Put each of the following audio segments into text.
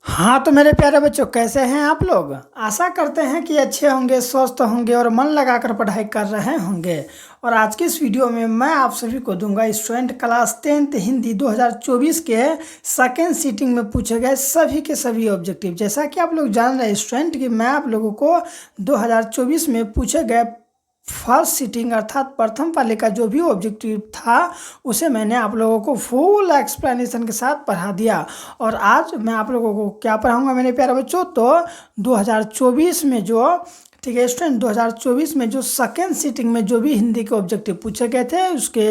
हाँ, तो मेरे प्यारे बच्चों कैसे हैं आप लोग? आशा करते हैं कि अच्छे होंगे, स्वस्थ होंगे और मन लगाकर पढ़ाई कर रहे होंगे। और आज की इस वीडियो में मैं आप सभी को दूंगा स्टूडेंट क्लास 10th हिंदी 2024 के सेकेंड सीटिंग में पूछे गए सभी के सभी ऑब्जेक्टिव। जैसा कि आप लोग जान रहे हैं स्टूडेंट कि मैं आप लोगों को 2024 में पूछे गए फर्स्ट सीटिंग अर्थात प्रथम पाली का जो भी ऑब्जेक्टिव था उसे मैंने आप लोगों को फुल एक्सप्लेनेशन के साथ पढ़ा दिया। और आज मैं आप लोगों को क्या पढ़ाऊंगा मेरे प्यारे बच्चों, तो 2024 में जो ठीक है स्टूडेंट 2024 में जो सेकेंड सीटिंग में जो भी हिंदी के ऑब्जेक्टिव पूछे गए थे उसके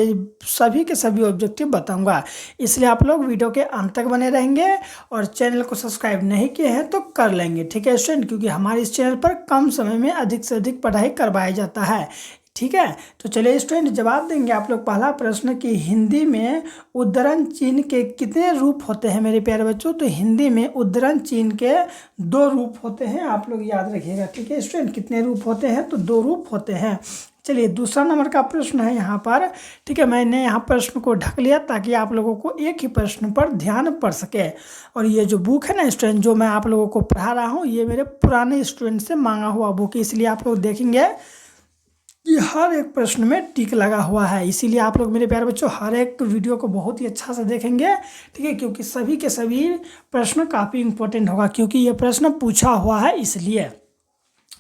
सभी के सभी ऑब्जेक्टिव बताऊंगा। इसलिए आप लोग वीडियो के अंत तक बने रहेंगे और चैनल को सब्सक्राइब नहीं किए हैं तो कर लेंगे, ठीक है स्टूडेंट, क्योंकि हमारे इस चैनल पर कम समय में अधिक से अधिक पढ़ाई करवाया जाता है। ठीक है, तो चलिए स्टूडेंट जवाब देंगे आप लोग। पहला प्रश्न कि हिंदी में उद्धरण चिन्ह के कितने रूप होते हैं मेरे प्यारे बच्चों? तो हिंदी में उद्धरण चिन्ह के 2 रूप होते हैं, आप लोग याद रखिएगा। ठीक है स्टूडेंट, कितने रूप होते हैं? तो 2 रूप होते हैं। चलिए दूसरा नंबर का प्रश्न है यहाँ पर। ठीक है, मैंने यहाँ प्रश्न को ढक लिया ताकि आप लोगों को एक ही प्रश्न पर ध्यान पड़ सके। और ये जो बुक है ना स्टूडेंट जो मैं आप लोगों को पढ़ा रहा हूँ ये मेरे पुराने स्टूडेंट से मांगा हुआ बुक है, इसलिए आप लोग देखेंगे ये हर एक प्रश्न में टिक लगा हुआ है। इसीलिए आप लोग मेरे प्यारे बच्चों हर एक वीडियो को बहुत ही अच्छा से देखेंगे, ठीक है, क्योंकि सभी के सभी प्रश्न काफ़ी इंपॉर्टेंट होगा, क्योंकि ये प्रश्न पूछा हुआ है इसलिए।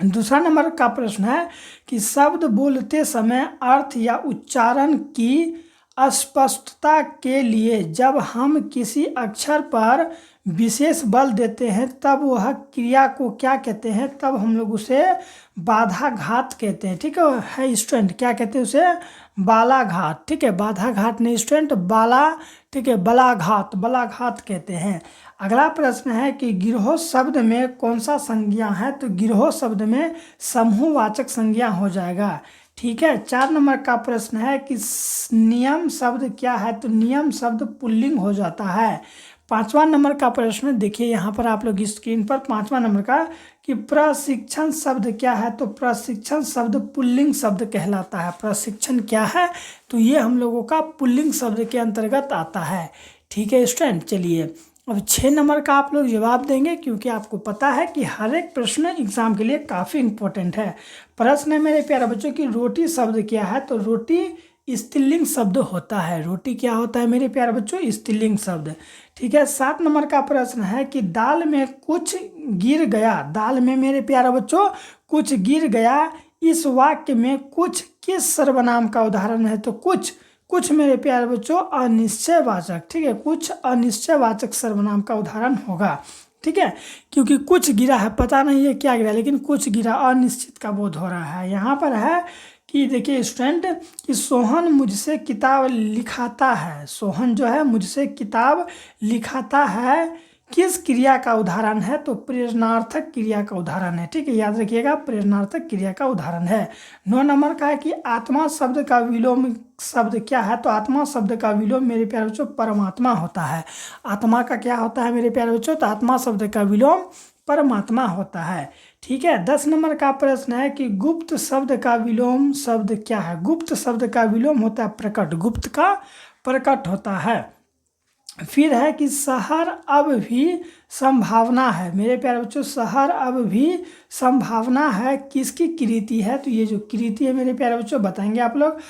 दूसरा नंबर का प्रश्न है कि शब्द बोलते समय अर्थ या उच्चारण की अस्पष्टता के लिए जब हम किसी अक्षर पर विशेष बल देते हैं तब वह क्रिया को क्या कहते हैं? तब हम लोग उसे बाधाघात कहते हैं। ठीक है स्टूडेंट, क्या कहते हैं उसे? बालाघात। ठीक है, बाधाघात नहीं स्टूडेंट, बाला, ठीक है, बलाघात, बलाघात कहते हैं। अगला प्रश्न है कि गिरोह शब्द में कौन सा संज्ञा है? तो गिरोह शब्द में समूहवाचक संज्ञा हो जाएगा। ठीक है, 4 नंबर का प्रश्न है कि नियम शब्द क्या है? तो नियम शब्द पुल्लिंग हो जाता है। 5वां नंबर का प्रश्न देखिए यहाँ पर आप लोग स्क्रीन पर 5वां नंबर का कि प्रशिक्षण शब्द क्या है? तो प्रशिक्षण शब्द पुल्लिंग शब्द कहलाता है। प्रशिक्षण क्या है? तो ये हम लोगों का पुल्लिंग शब्द के अंतर्गत आता है। ठीक है स्टूडेंट, चलिए अब 6 नंबर का आप लोग जवाब देंगे, क्योंकि आपको पता है कि हर एक प्रश्न एग्जाम के लिए काफ़ी इंपॉर्टेंट है। प्रश्न है मेरे प्यारे बच्चों की रोटी शब्द क्या है? तो रोटी स्त्रीलिंग शब्द होता है। रोटी क्या होता है मेरे प्यारे बच्चों? स्त्रीलिंग शब्द। ठीक है, 7 नंबर का प्रश्न है कि दाल में कुछ गिर गया। दाल में मेरे प्यारे बच्चों कुछ गिर गया, इस वाक्य में कुछ किस सर्वनाम का उदाहरण है? तो कुछ मेरे प्यारे बच्चों अनिश्चयवाचक। ठीक है, कुछ अनिश्चयवाचक सर्वनाम का उदाहरण होगा। ठीक है, क्योंकि कुछ गिरा है, पता नहीं है क्या गिरा, लेकिन कुछ गिरा, अनिश्चित का बोध हो रहा है। यहाँ पर है कि देखिए स्टूडेंट कि सोहन मुझसे किताब लिखाता है। सोहन जो है मुझसे किताब लिखाता है किस क्रिया का उदाहरण है? तो प्रेरणार्थक क्रिया का उदाहरण है। ठीक है, याद रखिएगा प्रेरणार्थक क्रिया का उदाहरण है। 9 नंबर का है कि आत्मा शब्द का विलोम शब्द क्या है? तो आत्मा शब्द का विलोम मेरे प्यारे बच्चों परमात्मा होता है। आत्मा का क्या होता है मेरे प्यारे बच्चों? तो आत्मा शब्द का विलोम परमात्मा होता है। ठीक है, 10 नंबर का प्रश्न है कि गुप्त शब्द का विलोम शब्द क्या है? गुप्त शब्द का विलोम होता है प्रकट। गुप्त का प्रकट होता है। फिर है कि शहर अब भी संभावना है। मेरे प्यारे बच्चों शहर अब भी संभावना है किसकी कृति है? तो ये जो कृति है मेरे प्यारे बच्चों बताएंगे आप लोग।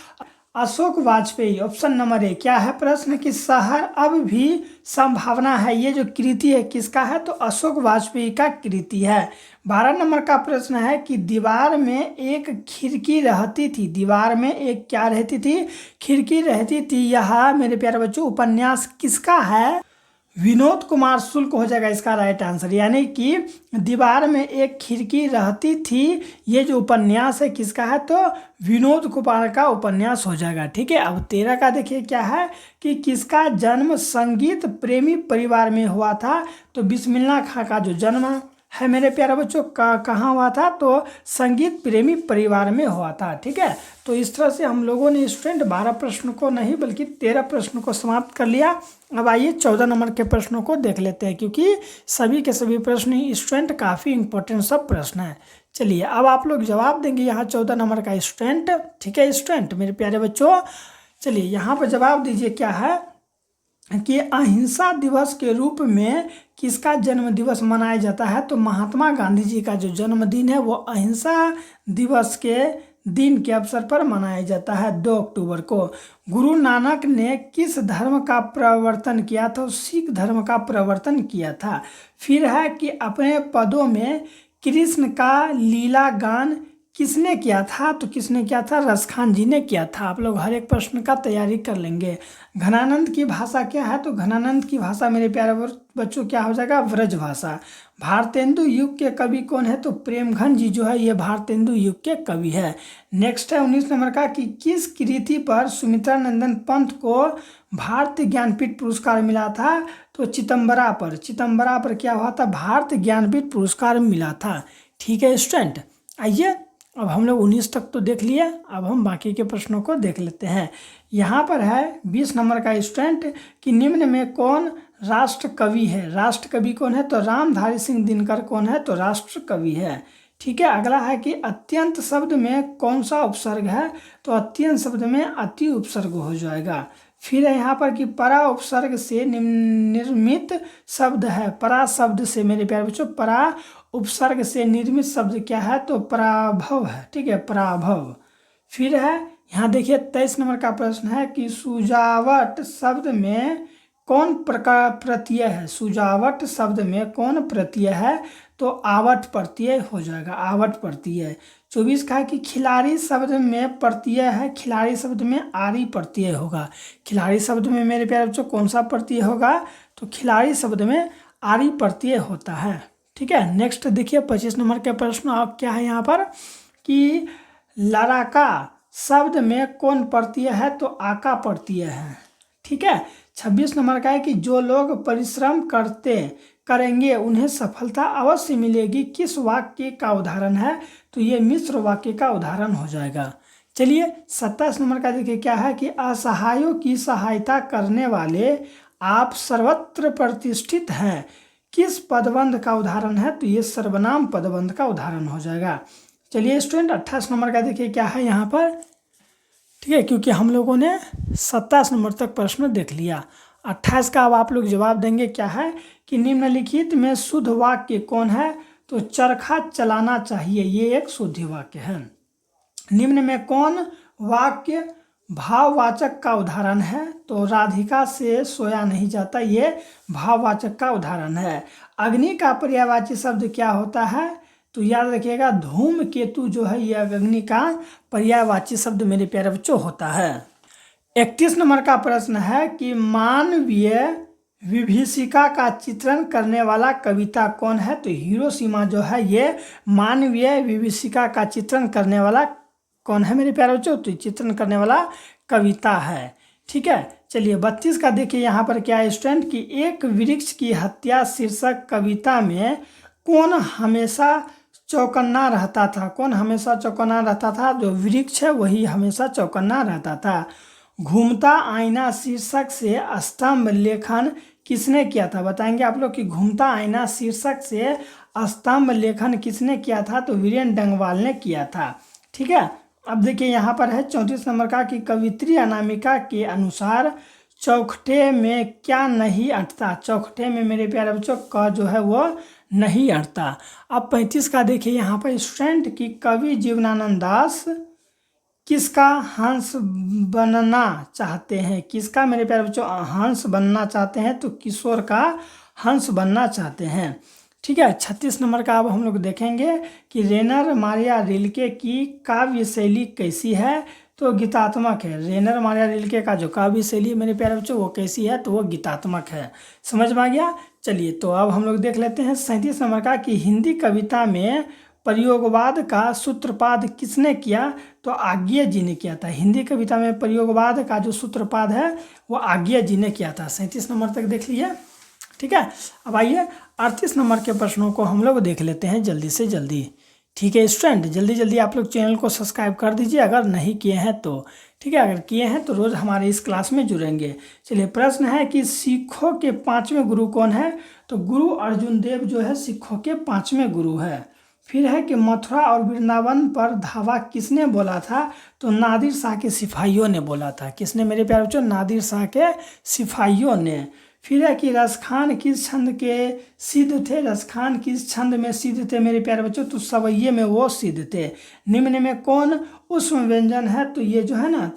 Ashok Vajpayee, option number A. क्या है प्रश्न कि शहर अब भी संभावना है, ये जो कृति है किसका है? तो अशोक वाजपेयी का कृति है। 12 नंबर का प्रश्न है कि दीवार में एक खिड़की रहती थी। दीवार में एक क्या रहती थी? खिड़की रहती थी। यह मेरे प्यारे बच्चों उपन्यास किसका है? विनोद कुमार शुक्ल हो जाएगा इसका राइट आंसर। यानी कि दीवार में एक खिड़की रहती थी, ये जो उपन्यास है किसका है? तो विनोद कुमार का उपन्यास हो जाएगा। ठीक है, अब 13 का देखिए क्या है कि किसका जन्म संगीत प्रेमी परिवार में हुआ था? तो बिस्मिल्लाह खां का जो जन्म है मेरे प्यारे बच्चों कहाँ हुआ था? तो संगीत प्रेमी परिवार में हुआ था। ठीक है, तो इस तरह से हम लोगों ने स्टूडेंट 12 प्रश्न को नहीं बल्कि 13 प्रश्न को समाप्त कर लिया। अब आइए 14 नंबर के प्रश्नों को देख लेते हैं, क्योंकि सभी के सभी प्रश्न स्टूडेंट काफ़ी इंपॉर्टेंट सब प्रश्न हैं। चलिए अब आप लोग जवाब देंगे यहाँ 14 नंबर का स्टूडेंट। ठीक है स्टूडेंट मेरे प्यारे बच्चों, चलिए यहाँ पर जवाब दीजिए क्या है कि अहिंसा दिवस के रूप में किसका जन्म दिवस मनाया जाता है? तो महात्मा गांधी जी का जो जन्मदिन है वो अहिंसा दिवस के दिन के अवसर पर मनाया जाता है 2 अक्टूबर को। गुरु नानक ने किस धर्म का प्रवर्तन किया था? सिख धर्म का प्रवर्तन किया था। फिर है कि अपने पदों में कृष्ण का लीला गान किसने किया था? तो किसने किया था? रसखान जी ने किया था। आप लोग हर एक प्रश्न का तैयारी कर लेंगे। घनानंद की भाषा क्या है? तो घनानंद की भाषा मेरे प्यारे बच्चों क्या हो जाएगा? व्रज भाषा। भारतेंदु युग के कवि कौन है? तो प्रेमघन जी जो है ये भारतेंदु युग के कवि है। नेक्स्ट है 19 नंबर का कि किस कृति पर सुमित्रा नंदन पंत को भारतीय ज्ञानपीठ पुरस्कार मिला था? तो चिदम्बरा पर। चिदम्बरा पर क्या हुआ था? भारतीय ज्ञानपीठ पुरस्कार मिला था। ठीक है स्टूडेंट, आइए अब हम लोग 19 तक तो देख लिए, अब हम बाकी के प्रश्नों को देख लेते हैं। यहाँ पर है 20 नंबर का स्टूडेंट कि निम्न में कौन राष्ट्र कवि है? राष्ट्र कवि कौन है? तो रामधारी सिंह दिनकर कौन है? तो राष्ट्र कवि है। ठीक है, अगला है कि अत्यंत शब्द में कौन सा उपसर्ग है? तो अत्यंत शब्द में अति उपसर्ग हो जाएगा। फिर है यहाँ पर कि परा उपसर्ग से निर्मित शब्द है। परा शब्द से मेरे प्यारे बच्चों, परा उपसर्ग से निर्मित शब्द क्या है? तो पराभव है। ठीक है, पराभव। फिर है यहाँ देखिए 23 नंबर का प्रश्न है कि सुजावट शब्द में कौन प्रकार प्रत्यय है? सुजावट शब्द में कौन प्रत्यय है? तो आवट प्रत्यय हो जाएगा, आवट प्रत्यय। 24 का है कि खिलाड़ी शब्द में प्रत्यय है। खिलाड़ी शब्द में आरी प्रत्यय होगा। खिलाड़ी शब्द में मेरे प्यारे बच्चों कौन सा प्रत्यय होगा? तो खिलाड़ी शब्द में आरी प्रत्यय होता है। ठीक है, नेक्स्ट देखिए 25 नंबर के प्रश्न अब क्या है यहाँ पर कि लड़ाका शब्द में कौन प्रत्यय है? तो आका प्रत्यय है। ठीक है, 26 नंबर का है कि जो लोग परिश्रम करेंगे उन्हें सफलता अवश्य मिलेगी, किस वाक्य का उदाहरण है? तो ये मिश्र वाक्य का उदाहरण हो जाएगा। चलिए 27 नंबर का देखिए क्या है कि असहायों की सहायता करने वाले आप सर्वत्र प्रतिष्ठित हैं, किस पदबंध का उदाहरण है? तो ये सर्वनाम पदबंध का उदाहरण हो जाएगा। चलिए स्टूडेंट 28 नंबर का देखिए क्या है यहाँ पर। ठीक है, क्योंकि हम लोगों ने 27 नंबर तक प्रश्न देख लिया। 28 का अब आप लोग जवाब देंगे क्या है कि निम्नलिखित में शुद्ध वाक्य कौन है? तो चरखा चलाना चाहिए, ये एक शुद्ध वाक्य है। निम्न में कौन वाक्य भाववाचक का उदाहरण है? तो राधिका से सोया नहीं जाता, ये भाववाचक का उदाहरण है। अग्नि का पर्यायवाची शब्द क्या होता है? तो याद रखिएगा धूमकेतु जो है ये अग्नि का पर्यायवाची शब्द मेरे प्यारे बच्चों होता है। 31 नंबर का प्रश्न है कि मानवीय विभीषिका का चित्रण करने वाला कविता कौन है? तो हिरोशिमा जो है ये मानवीय विभीषिका का चित्रण करने वाला कौन है मेरे प्यारे बच्चों? तो चित्रण करने वाला कविता है। ठीक है, चलिए 32 का देखिए यहाँ पर क्या है स्टूडेंट कि एक वृक्ष की हत्या शीर्षक कविता में कौन हमेशा चौकन्ना रहता था? कौन हमेशा चौकन्ना रहता था? जो वृक्ष है वही हमेशा चौकन्ना रहता था। घूमता आईना शीर्षक से स्तंभ लेखन किसने किया था? बताएंगे आप लोग कि घूमता आईना शीर्षक से स्तंभ लेखन किसने किया था? तो वीरेंद्र डंगवाल ने किया था। ठीक है, अब देखिए यहाँ पर है 34 नंबर का कि कवित्री अनामिका के अनुसार चौखटे में क्या नहीं अटता? चौखटे में मेरे प्यारे बच्चों का जो है वो नहीं अटता। अब 35 का देखिए यहाँ पर स्टूडेंट कि कवि जीवनानंद दास किसका हंस बनना चाहते हैं? किसका मेरे प्यारे बच्चों हंस बनना चाहते हैं? तो किशोर का हंस बनना चाहते हैं। ठीक है, 36 नंबर का अब हम लोग देखेंगे कि रेनर मारिया रिल्के की काव्य शैली कैसी है? तो गीतात्मक है। रेनर मारिया रिल्के का जो काव्य शैली मेरे प्यारे बच्चों वो कैसी है? तो वो गीतात्मक है। समझ में आ गया? चलिए तो अब हम लोग देख लेते हैं 37 नंबर का कि हिंदी कविता में प्रयोगवाद का सूत्रपात किसने किया? तो आज्ञे जी ने किया था। हिंदी कविता में प्रयोगवाद का जो सूत्रपात है वो आज्ञे जी ने किया था। 37 नंबर तक देख लिए। ठीक है, अब आइए 38 नंबर के प्रश्नों को हम लोग देख लेते हैं जल्दी से जल्दी। ठीक है स्टूडेंट, जल्दी जल्दी आप लोग चैनल को सब्सक्राइब कर दीजिए अगर नहीं किए हैं तो। ठीक है, अगर किए हैं तो रोज़ हमारे इस क्लास में जुड़ेंगे। चलिए प्रश्न है कि सिखों के 5वें गुरु कौन है? तो गुरु अर्जुन देव जो है सिखों के 5वें गुरु है। फिर है कि मथुरा और वृंदावन पर धावा किसने बोला था? तो नादिर शाह के सिपाहियों ने बोला था। किसने मेरे प्यारे बच्चों? नादिर शाह के सिपाहियों ने। फिर है कि रसखान किस छंद के सिद्ध थे? रसखान किस छंद में सिद्ध थे मेरे प्यारे बच्चों? तो सवैये में वो सिद्ध थे। निम्न में कौन ऊष्म व्यंजन है? तो ये जो है ना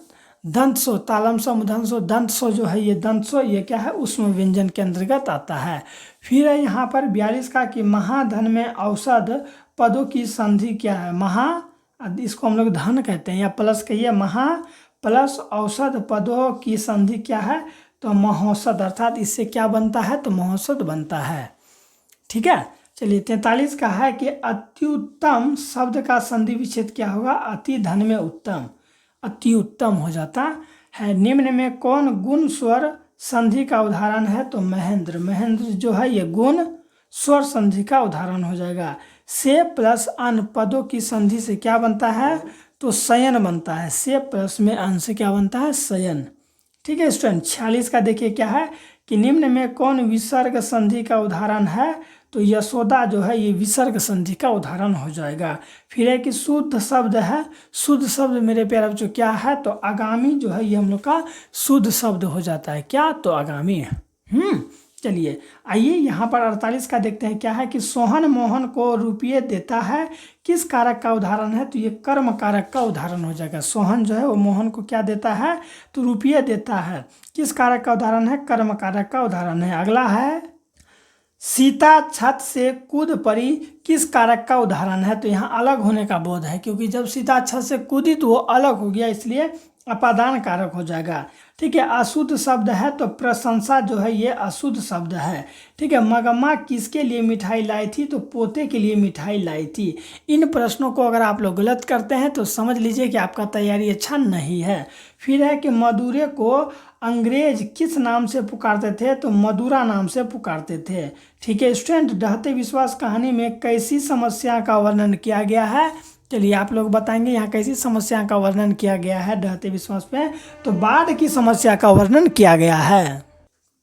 दंत सो, तालम सो, मूर्धन्य सो, दंत सो जो है ये दंत सो, ये क्या है? ऊष्म व्यंजन के अंतर्गत आता है। फिर है यहाँ पर 42 का कि महाधन में औषध पदों की संधि क्या है? इसको हम लोग धन कहते हैं या प्लस कहिए, महा प्लस औषध पदों की संधि क्या है? तो महौषध, अर्थात इससे क्या बनता है? तो महौषध बनता है। ठीक है, चलिए 43 का है कि अत्युत्तम शब्द का संधि विच्छेद क्या होगा? अति धन में उत्तम, अति उत्तम हो जाता है। निम्न में कौन गुण स्वर संधि का उदाहरण है? तो महेंद्र, महेंद्र जो है ये गुण स्वर संधि का उदाहरण हो जाएगा। से प्लस अन पदों की संधि से क्या बनता है? तो शयन बनता है। से प्लस में अन से क्या बनता है? शयन। ठीक है स्टूडेंट, 46 का देखिए क्या है कि निम्न में कौन विसर्ग संधि का उदाहरण है? तो यशोदा जो है ये विसर्ग संधि का उदाहरण हो जाएगा। फिर है कि शुद्ध शब्द है, शुद्ध शब्द मेरे प्यारे बच्चों क्या है? तो आगामी जो है ये हम लोग का शुद्ध शब्द हो जाता है। क्या? तो आगामी। चलिए आइए यहाँ पर 48 का देखते हैं क्या है कि सोहन मोहन को रुपये देता है, किस कारक का उदाहरण है? तो ये कर्म कारक का उदाहरण हो जाएगा। सोहन जो है वो मोहन को क्या देता है? तो रुपये देता है। किस कारक का उदाहरण है? कर्म कारक का उदाहरण है। अगला है सीता छत से कूद पड़ी, किस कारक का उदाहरण है? तो यहाँ अलग होने का बोध है, क्योंकि जब सीता छत से कूदी तो वो अलग हो गया, इसलिए अपादान कारक हो जाएगा। ठीक है, अशुद्ध शब्द है तो प्रशंसा जो है ये अशुद्ध शब्द है। ठीक है, मगम्मा किसके लिए मिठाई लाई थी? तो पोते के लिए मिठाई लाई थी। इन प्रश्नों को अगर आप लोग गलत करते हैं तो समझ लीजिए कि आपका तैयारी अच्छा नहीं है। फिर है कि मदुरे को अंग्रेज किस नाम से पुकारते थे? तो मदुरा नाम से पुकारते थे। ठीक है स्टूडेंट, ढहते विश्वास कहानी में कैसी समस्या का वर्णन किया गया है? चलिए आप लोग बताएंगे यहाँ कैसी समस्या का वर्णन किया गया है ढहते विश्वास पे? तो बाढ़ की समस्या का वर्णन किया गया है।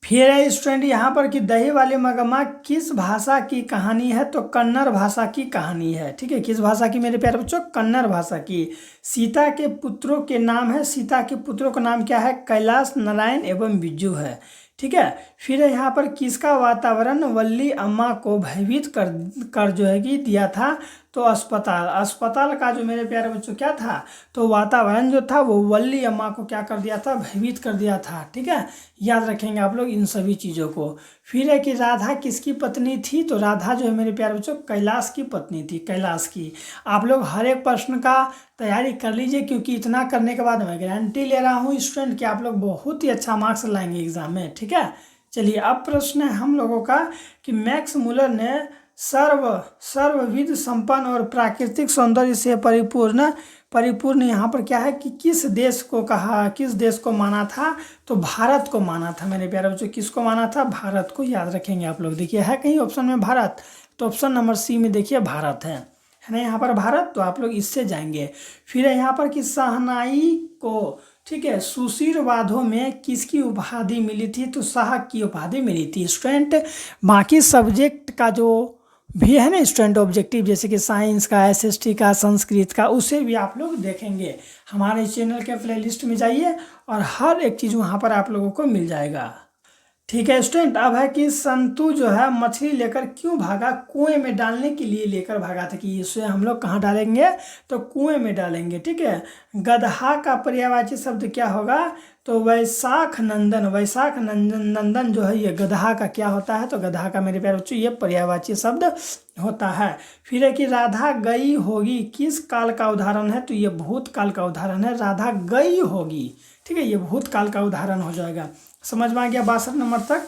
फिर है स्टूडेंट यहाँ पर कि दही वाली मगम्मा किस भाषा की कहानी है? तो कन्नड़ भाषा की कहानी है। ठीक है, किस भाषा की मेरे प्यारे बच्चों? कन्नड़ भाषा की। सीता के पुत्रों के नाम है, सीता के पुत्रों का नाम क्या है? कैलाश, नारायण एवं बिज्जू है। ठीक है, फिर है यहाँ पर किसका वातावरण वल्ली अम्मा को भयभीत कर जो है कि दिया था? तो अस्पताल, अस्पताल का जो मेरे प्यारे बच्चों क्या था? तो वातावरण जो था वो वल्ली अम्मा को क्या कर दिया था? भयभीत कर दिया था। ठीक है, याद रखेंगे आप लोग इन सभी चीज़ों को। फिर है कि राधा किसकी पत्नी थी? तो राधा जो है मेरे प्यारे बच्चों कैलाश की पत्नी थी, कैलाश की। आप लोग हर एक प्रश्न का तैयारी कर लीजिए, क्योंकि इतना करने के बाद मैं गारंटी ले रहा हूँ स्टूडेंट कि आप लोग बहुत ही अच्छा मार्क्स लाएंगे एग्जाम में। ठीक है, चलिए अब प्रश्न है हम लोगों का कि मैक्स मुलर ने सर्वविध संपन्न और प्राकृतिक सौंदर्य से परिपूर्ण यहाँ पर क्या है कि किस देश को कहा, किस देश को माना था? तो भारत को माना था मेरे प्यारे बच्चों। किसको माना था? भारत को। याद रखेंगे आप लोग। देखिए है कहीं ऑप्शन में भारत? तो ऑप्शन नंबर सी में देखिए भारत है ना यहाँ पर भारत, तो आप लोग इससे जाएंगे। फिर है यहाँ पर कि शहनाई को, ठीक है, सुशीलवादों में किसकी उपाधि मिली थी? तो शाह की उपाधि मिली थी। स्टूडेंट बाकी सब्जेक्ट का जो भी है ना स्टूडेंट ऑब्जेक्टिव, जैसे कि साइंस का, एसएसटी का, संस्कृत का, उसे भी आप लोग देखेंगे। हमारे चैनल के प्लेलिस्ट में जाइए और हर एक चीज़ वहाँ पर आप लोगों को मिल जाएगा। ठीक है स्टूडेंट, अब है कि संतु जो है मछली लेकर क्यों भागा? कुएं में डालने के लिए लेकर भागा था कि इसे हम लोग कहाँ डालेंगे? तो कुएं में डालेंगे। ठीक है, गदहा का पर्यायवाची शब्द क्या होगा? तो वैशाख नंदन, वैशाख नंदन जो है ये गदहा का क्या होता है? तो गदहा का मेरे प्यारे बच्चों ये पर्यायवाची शब्द होता है। फिर है कि राधा गई होगी किस काल का उदाहरण है? तो ये भूतकाल का उदाहरण है। राधा गई होगी, ठीक है, ये भूतकाल का उदाहरण हो जाएगा। समझ में आ गया 62 नंबर तक?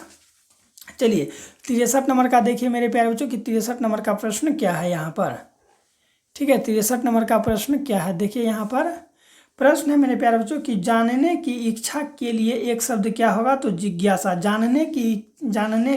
चलिए 63 नंबर का देखिए मेरे प्यारे बच्चों कि 63 नंबर का प्रश्न क्या है यहाँ पर। ठीक है, 63 नंबर का प्रश्न क्या है? देखिए यहाँ पर प्रश्न है मेरे प्यारे बच्चों कि जानने की इच्छा के लिए एक शब्द क्या होगा? तो जिज्ञासा। जानने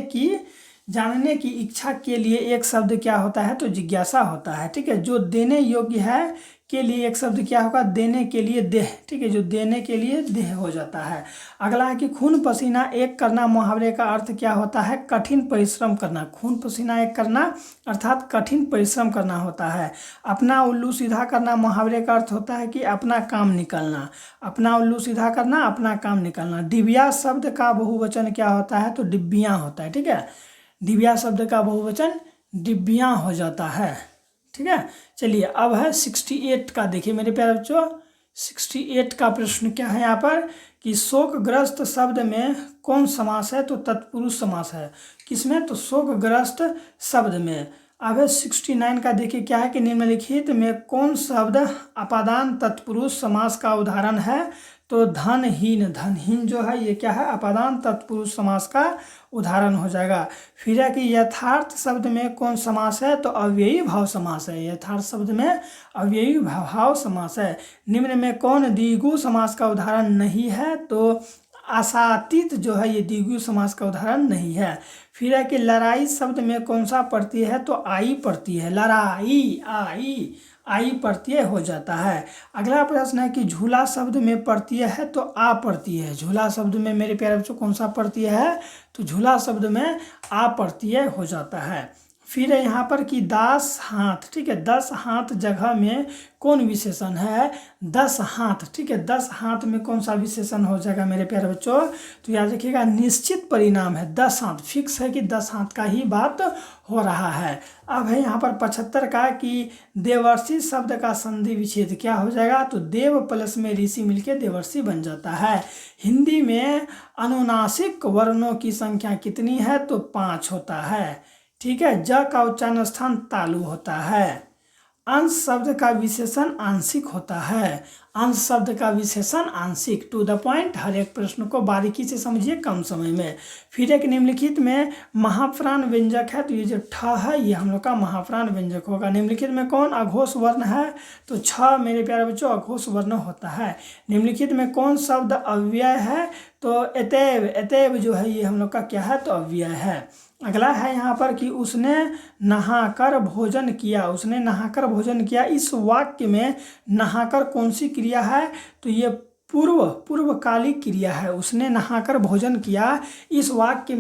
की जानने की इच्छा के लिए एक शब्द क्या होता है, तो जिज्ञासा होता है। ठीक है, जो देने योग्य है के लिए एक शब्द क्या होगा, देने के लिए देह। ठीक है, जो देने के लिए देह हो जाता है। अगला है कि खून पसीना एक करना मुहावरे का अर्थ क्या होता है, कठिन परिश्रम करना। खून पसीना एक करना अर्थात कठिन परिश्रम करना होता है। अपना उल्लू सीधा करना मुहावरे का अर्थ होता है कि अपना काम निकलना। अपना उल्लू सीधा करना, अपना काम निकलना। डिबिया शब्द का बहुवचन क्या होता है, तो डिब्बियाँ होता है। ठीक है, डिबिया शब्द का बहुवचन डिब्बियाँ हो जाता है। ठीक है, चलिए अब है 68 का। देखिए मेरे प्यारे बच्चों, 68 का प्रश्न क्या है यहाँ पर कि शोकग्रस्त शब्द में कौन समास है, तो तत्पुरुष समास है। किसमें, तो शोकग्रस्त शब्द में। अब है 69 का। देखिए क्या है कि निम्नलिखित में कौन शब्द अपादान तत्पुरुष समास का उदाहरण है, तो धनहीन। धनहीन जो है ये क्या है, अपादान तत्पुरुष समास का उदाहरण हो जाएगा। फिर है कि यथार्थ शब्द में कौन समास है, तो अव्ययी भाव समास है। यथार्थ शब्द में अव्ययी भाव समास है। निम्न में कौन द्विगु समास का उदाहरण नहीं है, तो आसातीत जो है ये द्विगु समास का उदाहरण नहीं है। फिर है कि लड़ाई शब्द में कौन सा प्रत्यय है, तो आई प्रत्यय है। लड़ाई, आई प्रत्यय हो जाता है। अगला प्रश्न है कि झूला शब्द में प्रत्यय है, तो आ प्रत्यय है। झूला शब्द में मेरे प्यारे बच्चों कौन सा प्रत्यय है, तो झूला शब्द में आ प्रत्यय हो जाता है। फिर है यहाँ पर कि 10 हाथ। ठीक है, 10 हाथ जगह में कौन विशेषण है, 10 हाथ। ठीक है, 10 हाथ में कौन सा विशेषण हो जाएगा मेरे प्यारे बच्चों, तो याद रखिएगा निश्चित परिणाम है। 10 हाथ फिक्स है कि 10 हाथ का ही बात हो रहा है। अब है यहाँ पर 75 का कि देवर्षि शब्द का संधि विच्छेद क्या हो जाएगा, तो देव प्लस में ऋषि मिलके देवर्षि बन जाता है। हिंदी में अनुनासिक वर्णों की संख्या कितनी है, तो 5 होता है। ठीक है, ज का उच्चारण स्थान तालु होता है। अंश शब्द का विशेषण आंशिक होता है। अंश शब्द का विशेषण आंशिक। टू द पॉइंट, हर एक प्रश्न को बारीकी से समझिए कम समय में। फिर एक निम्नलिखित में महाप्राण व्यंजक है, तो ये जो ठ है ये हम लोग का महाप्राण व्यंजक होगा। निम्नलिखित में कौन अघोष वर्ण है, तो छ मेरे प्यारे बच्चों अघोष वर्ण होता है। निम्नलिखित में कौन शब्द अव्यय है, तो एतैव। एतैव जो है ये हम लोग का क्या है, तो अव्यय है। अगला है यहाँ पर कि उसने नहाकर भोजन किया। उसने नहाकर भोजन किया, इस वाक्य में नहाकर कौन सी क्रिया है, तो ये पूर्वकालिक क्रिया है। उसने नहाकर भोजन किया, इस वाक्य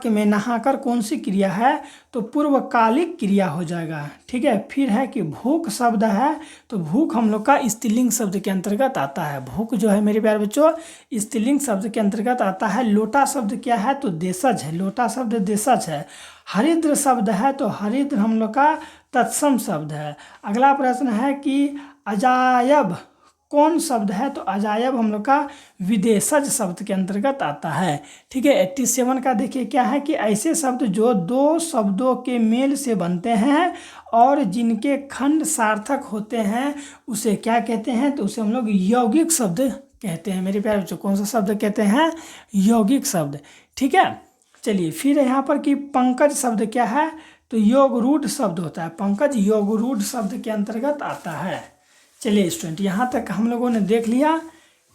में नहाकर कौन सी क्रिया है, तो पूर्वकालिक क्रिया हो जाएगा। ठीक है, फिर है कि भूख शब्द है, तो भूख हम लोग का स्त्रीलिंग शब्द के अंतर्गत आता है। भूख जो है मेरे प्यारे बच्चों स्त्रीलिंग शब्द के अंतर्गत आता है। लोटा शब्द क्या है, तो देशज है। लोटा शब्द देशज है। हरिद्र शब्द है, तो हरिद्र हम लोग का तत्सम शब्द है। अगला प्रश्न है कि अजायब कौन शब्द है, तो अजायब हम लोग का विदेशज शब्द के अंतर्गत आता है। ठीक है, 87 का देखिए क्या है कि ऐसे शब्द जो दो शब्दों के मेल से बनते हैं और जिनके खंड सार्थक होते हैं उसे क्या कहते हैं, तो उसे हम लोग यौगिक शब्द कहते हैं। मेरे प्यारे बच्चों कौन सा शब्द कहते हैं, यौगिक शब्द। ठीक है, चलिए फिर यहाँ पर कि पंकज शब्द क्या है, तो योगरूढ़ शब्द होता है। पंकज योगरूढ़ शब्द के अंतर्गत आता है। चलिए स्टूडेंट, यहाँ तक हम लोगों ने देख लिया।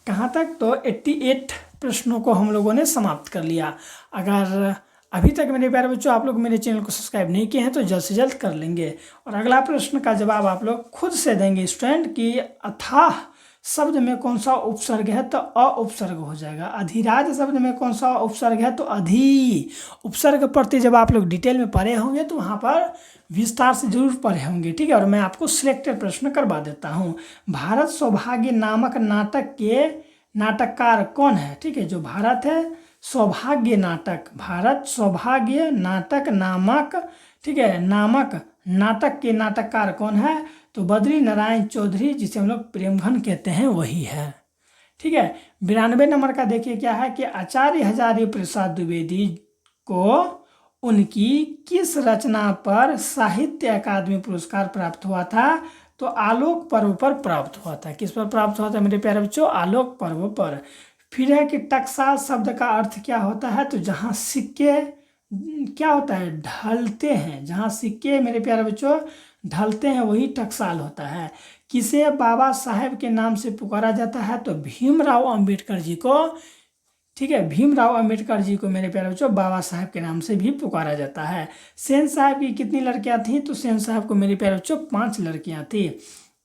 कहाँ तक, तो 88 प्रश्नों को हम लोगों ने समाप्त कर लिया। अगर अभी तक मेरे प्यारे बच्चों आप लोग मेरे चैनल को सब्सक्राइब नहीं किए हैं तो जल्द से जल्द कर लेंगे। और अगला प्रश्न का जवाब आप लोग खुद से देंगे स्टूडेंट कि अथाह शब्द में कौन सा उपसर्ग है, तो अ उपसर्ग हो जाएगा। अधिराज शब्द में कौन सा उपसर्ग है, तो अधि। उपसर्ग प्रत्यय जब आप लोग डिटेल में पढ़े होंगे तो वहाँ पर विस्तार से जरूर पढ़े होंगे। ठीक है, और मैं आपको सिलेक्टेड प्रश्न करवा देता हूँ। भारत सौभाग्य नामक नाटक के नाटककार कौन है। ठीक है, जो भारत है सौभाग्य नाटक, भारत सौभाग्य नाटक नामक, ठीक है, नामक नाटक के नाटककार कौन है, तो बद्री नारायण चौधरी, जिसे हम लोग प्रेमघन कहते हैं, वही है। ठीक है, 92 नंबर का देखिए क्या है कि आचार्य हजारी प्रसाद द्विवेदी को उनकी किस रचना पर साहित्य अकादमी पुरस्कार प्राप्त हुआ था, तो आलोक पर्व पर प्राप्त हुआ था। किस पर प्राप्त हुआ था मेरे प्यारे बच्चों, आलोक पर्व पर। फिर है कि टकसाल शब्द का अर्थ क्या होता है, तो जहाँ सिक्के क्या होता है, ढलते हैं। जहाँ सिक्के मेरे प्यारे बच्चों ढलते हैं वही टकसाल होता है। किसे बाबा साहेब के नाम से पुकारा जाता है, तो भीमराव अंबेडकर जी को ठीक है। भीमराव अंबेडकर जी को मेरे प्यारे बच्चों बाबा साहब के नाम से भी पुकारा जाता है। सेन साहब की कितनी लड़कियां थीं? तो सेन साहब को मेरे प्यारे बच्चों 5 लड़कियां थी।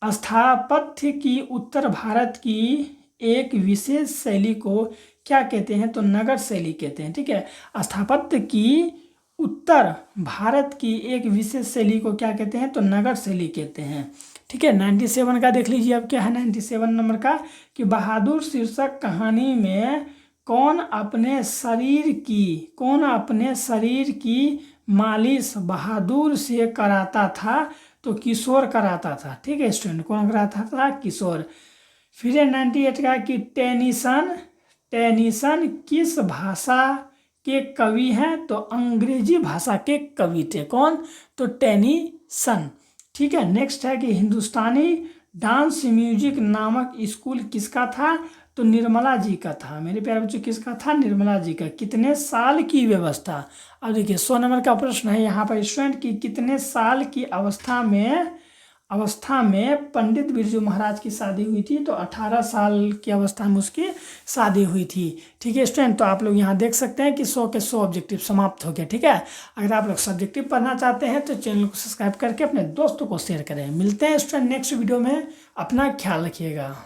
स्थापत्य की उत्तर भारत की एक विशेष शैली को क्या कहते हैं? तो नगर शैली कहते हैं। ठीक है। स्थापत्य की उत्तर भारत की एक विशेष शैली को क्या कहते हैं? तो नगर शैली कहते हैं। ठीक है। 97 का देख लीजिए अब क्या है 97 नंबर का, कि बहादुर शीर्षक कहानी में कौन अपने शरीर की मालिश बहादुर से कराता था? तो किशोर कराता था। ठीक है स्टूडेंट, कौन कराता था? किशोर। फिर है 98 का, कि टेनिसन किस भाषा के कवि हैं? तो अंग्रेजी भाषा के कवि थे। कौन? तो टेनिसन। ठीक है। नेक्स्ट है कि हिंदुस्तानी डांस म्यूजिक नामक स्कूल किसका था? तो निर्मला जी का था। मेरे प्यारे बच्चों किसका था? निर्मला जी का। कितने साल की व्यवस्था? अब देखिए 100 नंबर का प्रश्न है यहाँ पर स्टूडेंट, की कितने साल की अवस्था में पंडित बिरजू महाराज की शादी हुई थी? तो 18 साल की अवस्था में उसकी शादी हुई थी। ठीक है स्टूडेंट, तो आप लोग यहाँ देख सकते हैं कि 100 के 100 ऑब्जेक्टिव समाप्त हो गए। ठीक है। अगर आप लोग सब्जेक्टिव पढ़ना चाहते हैं तो चैनल को सब्सक्राइब करके अपने दोस्तों को शेयर करें। मिलते हैं स्टूडेंट नेक्स्ट वीडियो में। अपना ख्याल रखिएगा।